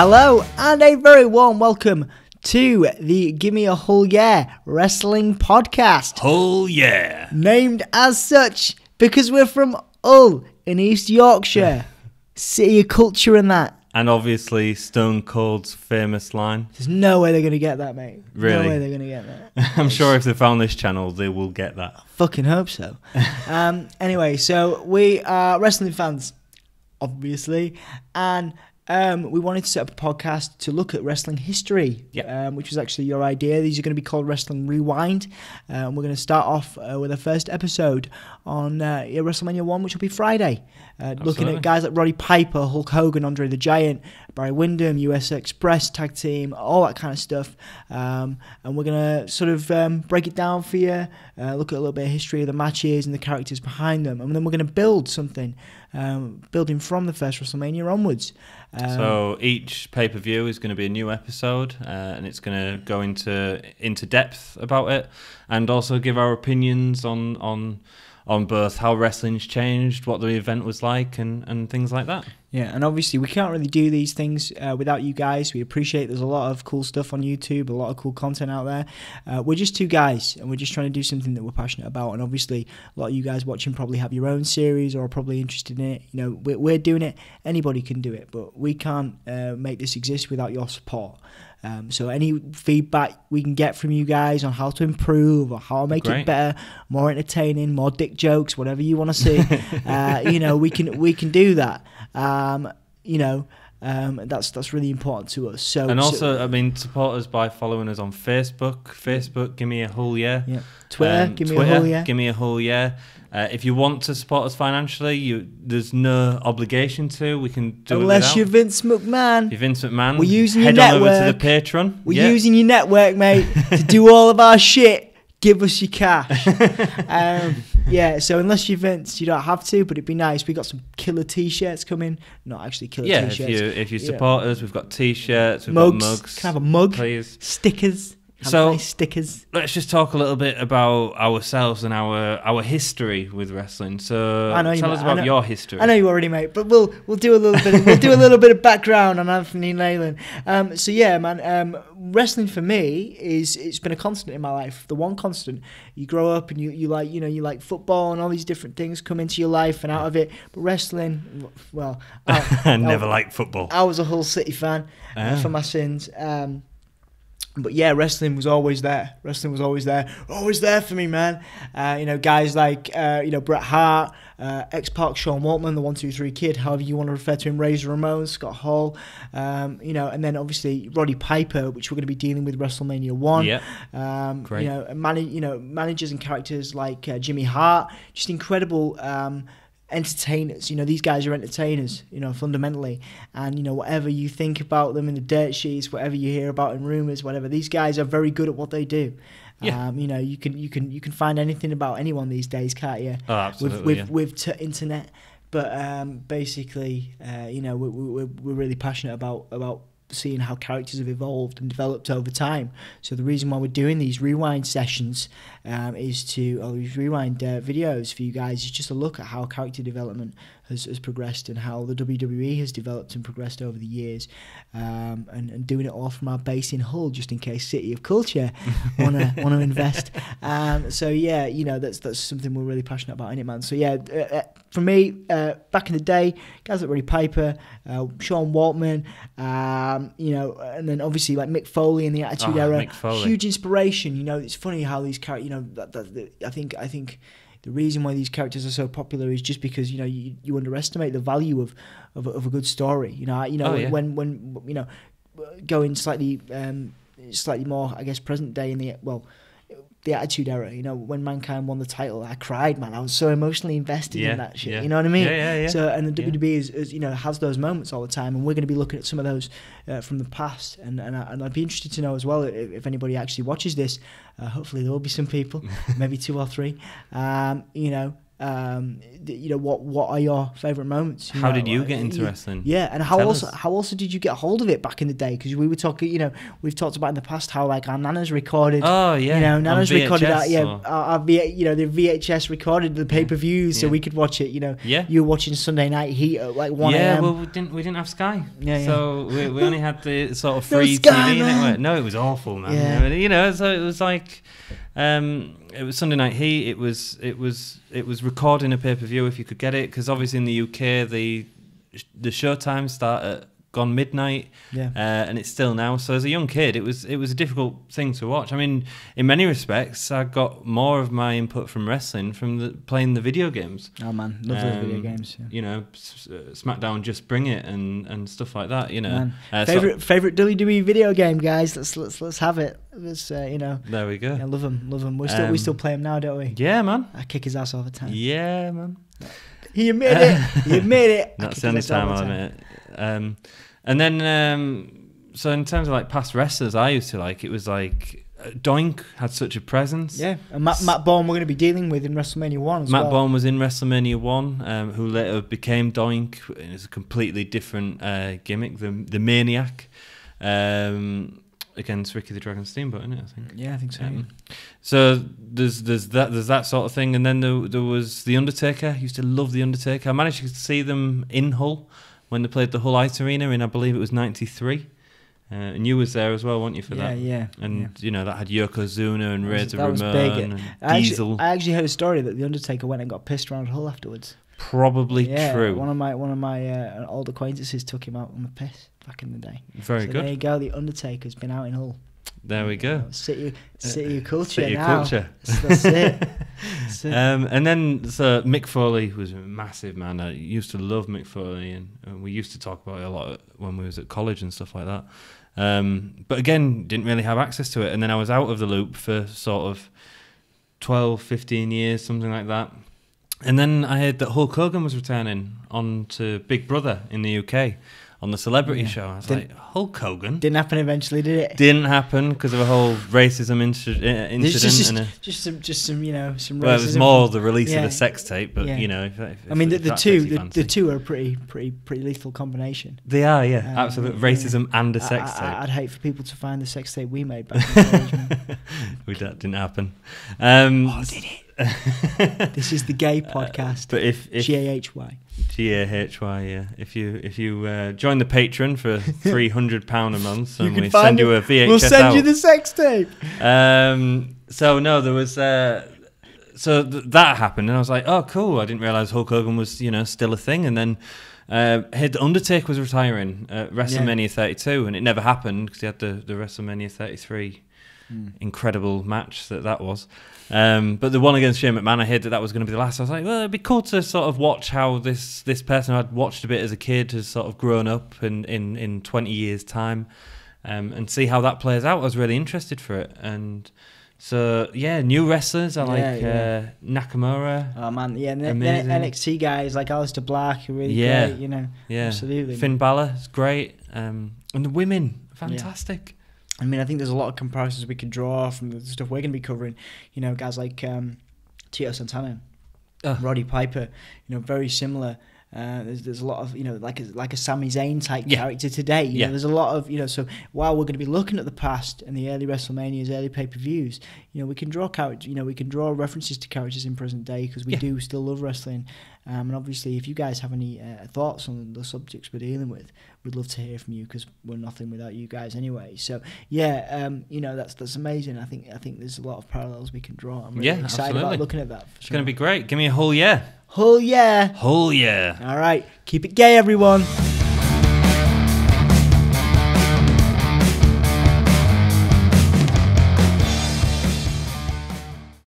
Hello and a very warm welcome to the Gimme a Hull Yeah Wrestling Podcast. Hull Yeah. Named as such because we're from Hull in East Yorkshire. City of culture and that. And obviously Stone Cold's famous line. There's no way they're going to get that, mate. Really? No way they're going to get that. I'm sure if they found this channel, they will get that. I fucking hope so. Anyway, so we are wrestling fans, obviously, and we wanted to set up a podcast to look at wrestling history, which was actually your idea. These are going to be called Wrestling Rewind. We're going to start off with our first episode on WrestleMania 1, which will be Friday. Looking at guys like Roddy Piper, Hulk Hogan, Andre the Giant, Barry Windham, US Express, tag team, all that kind of stuff. And we're going to sort of break it down for you, look at a little bit of history of the matches and the characters behind them. And then we're going to build something, building from the first WrestleMania onwards. So each pay-per-view is going to be a new episode, and it's going to go into depth about it, and also give our opinions on both how wrestling's changed, what the event was like, and things like that. Yeah, and obviously we can't really do these things without you guys. We appreciate there's a lot of cool stuff on YouTube, a lot of cool content out there. We're just two guys, and we're just trying to do something that we're passionate about. And obviously, a lot of you guys watching probably have your own series or are probably interested in it. You know, we're doing it. Anybody can do it, but we can't make this exist without your support. So any feedback we can get from you guys on how to improve or how to make it better, more entertaining, more dick jokes, whatever you want to see, we can do that. That's really important to us. So also, support us by following us on Facebook, Gimme a Hull Yeah. Twitter, Gimme a Hull Yeah. Gimme a Hull Yeah. If you want to support us financially, there's no obligation to. We can do unless you're Vince McMahon. If you're Vince McMahon, we're using head your on network. over to the Patreon. We're using your network, mate, to do all of our shit. Give us your cash. So unless you're Vince, you don't have to, but it'd be nice. We got some killer t-shirts coming. Not actually killer t-shirts. If you support us, we've got t-shirts, we've got mugs. Can I have a mug? Please. Stickers. So nice stickers. Let's just talk a little bit about ourselves and our history with wrestling. So tell us about your history. I know you already, mate, but we'll do a little bit. We'll do a little bit of background on Anthony Neylon. Wrestling for me it's been a constant in my life. The one constant. You grow up and you like football and all these different things come into your life and out of it. But wrestling, well, I never liked football. I was a Hull City fan for my sins. But yeah, wrestling was always there. Always there for me, man. Guys like Bret Hart, X-Pac, Sean Waltman, the 1-2-3 Kid, however you want to refer to him, Razor Ramon, Scott Hall, and then obviously Roddy Piper, which we're going to be dealing with WrestleMania 1. Yeah. Great. Managers and characters like Jimmy Hart, just incredible. Entertainers, these guys are entertainers, fundamentally, and whatever you think about them in the dirt sheets, whatever you hear about in rumors, whatever, these guys are very good at what they do. Yeah. You can find anything about anyone these days, can't you? Oh, absolutely. With internet, but basically, we're really passionate about seeing how characters have evolved and developed over time. So the reason why we're doing these rewind sessions these rewind videos for you guys is just a look at how character development has progressed and how the WWE has developed and progressed over the years, and doing it all from our base in Hull, just in case City of Culture want to invest. That's something we're really passionate about, innit, man? So for me, back in the day, guys like Roddy Piper, Sean Waltman, and then obviously like Mick Foley in the Attitude Era, huge inspiration. It's funny how these characters, I think the reason why these characters are so popular is just because you underestimate the value of a good story. When going slightly more, I guess, present day in the Attitude Era, when Mankind won the title, I cried, man. I was so emotionally invested in that shit. You know what I mean? Yeah. So, and the WWE has those moments all the time, and we're going to be looking at some of those from the past, and I'd be interested to know as well if anybody actually watches this. Hopefully there will be some people, maybe 2 or 3. what are your favourite moments? How did you get into wrestling? Yeah, and how also did you get hold of it back in the day? Because we were talking, we've talked about in the past how like our nanas recorded. Oh yeah, nanas recorded our the VHS recorded the pay-per-views so we could watch it. You were watching Sunday Night Heat at like 1 a.m. Yeah, well we didn't have Sky, so we only had the sort of free Sky, TV man. network. No, it was awful, man. Yeah. So it was like. It was Sunday Night Heat. It was recording a pay-per-view if you could get it, because obviously in the UK the showtimes start at gone midnight, and it's still now. So as a young kid, it was a difficult thing to watch. I mean, in many respects, I got more of my input from wrestling from playing the video games. Oh man, love those video games. Yeah. SmackDown, Just Bring It, and stuff like that. Favorite WWE video game, guys. Let's have it. There we go. I love them. We still play them now, don't we? Yeah, man. I kick his ass all the time. Yeah, man. He admitted it. That's the only time I'll admit it. And then, so in terms of like past wrestlers, I used to like, it was like Doink had such a presence. Yeah, and Matt Bourne we're going to be dealing with in WrestleMania 1 as well. Matt Bourne was in WrestleMania 1, who later became Doink. It's a completely different gimmick, the Maniac, against Ricky the Dragon Steamboat, isn't it? I think. Yeah, I think so. So there's that sort of thing, and then there was the Undertaker. I used to love the Undertaker. I managed to see them in Hull when they played the Hull Ice Arena in, I believe it was '93, and you was there as well, weren't you, for that? Yeah. And that had Yokozuna and Razor Ramon and Diesel. I actually heard a story that the Undertaker went and got pissed around Hull afterwards. Probably true. One of my old acquaintances took him out on the piss back in the day. Very good. There you go. The Undertaker's been out in Hull. There we go. City of culture. City of now. culture. That's it. And then so Mick Foley was a massive man. I used to love Mick Foley, and we used to talk about it a lot when we was at college and stuff like that. But again, didn't really have access to it. And then I was out of the loop for sort of 12, 15 years, something like that. And then I heard that Hulk Hogan was returning on to Big Brother in the UK on the Celebrity Show. I was like, Hulk Hogan? Didn't happen eventually, did it? Didn't happen because of a whole racism incident. Just some racism. Well, it was more the release of the sex tape, but the two are a pretty lethal combination. They are, absolute racism and a sex tape. I'd hate for people to find the sex tape we made back in the day. That didn't happen. Did it? This is the gay podcast. But if GAHY, yeah. If you join the Patreon for £300 a month, and we send you a VHS we'll send you the sex tape. So no, there was that happened, and I was like, oh cool. I didn't realise Hulk Hogan was still a thing, and then the Undertaker was retiring at WrestleMania 32, and it never happened because he had the WrestleMania 33 incredible match that was. But the one against Shane McMahon, I heard that was going to be the last. I was like, well, it'd be cool to sort of watch how this person I'd watched a bit as a kid has sort of grown up in 20 years' time, and see how that plays out. I was really interested for it. And so, new wrestlers, I like Nakamura. Oh, man, and then NXT guys like Aleister Black are really great, absolutely. Finn Balor is great. And the women, fantastic. I mean, I think there's a lot of comparisons we could draw from the stuff we're going to be covering. Guys like Tito Santana, Roddy Piper, very similar. There's a lot of like a Sami Zayn type character today. There's a lot of so while we're going to be looking at the past and the early WrestleManias, early pay-per-views, we can draw characters. We can draw references to characters in present day because we do still love wrestling. And obviously, if you guys have any thoughts on the subjects we're dealing with, we'd love to hear from you because we're nothing without you guys anyway. So that's amazing. I think there's a lot of parallels we can draw. I'm really excited about looking at that. It's going to be great. Give me a whole yeah. Whole yeah. Whole yeah. All right. Keep it gay, everyone.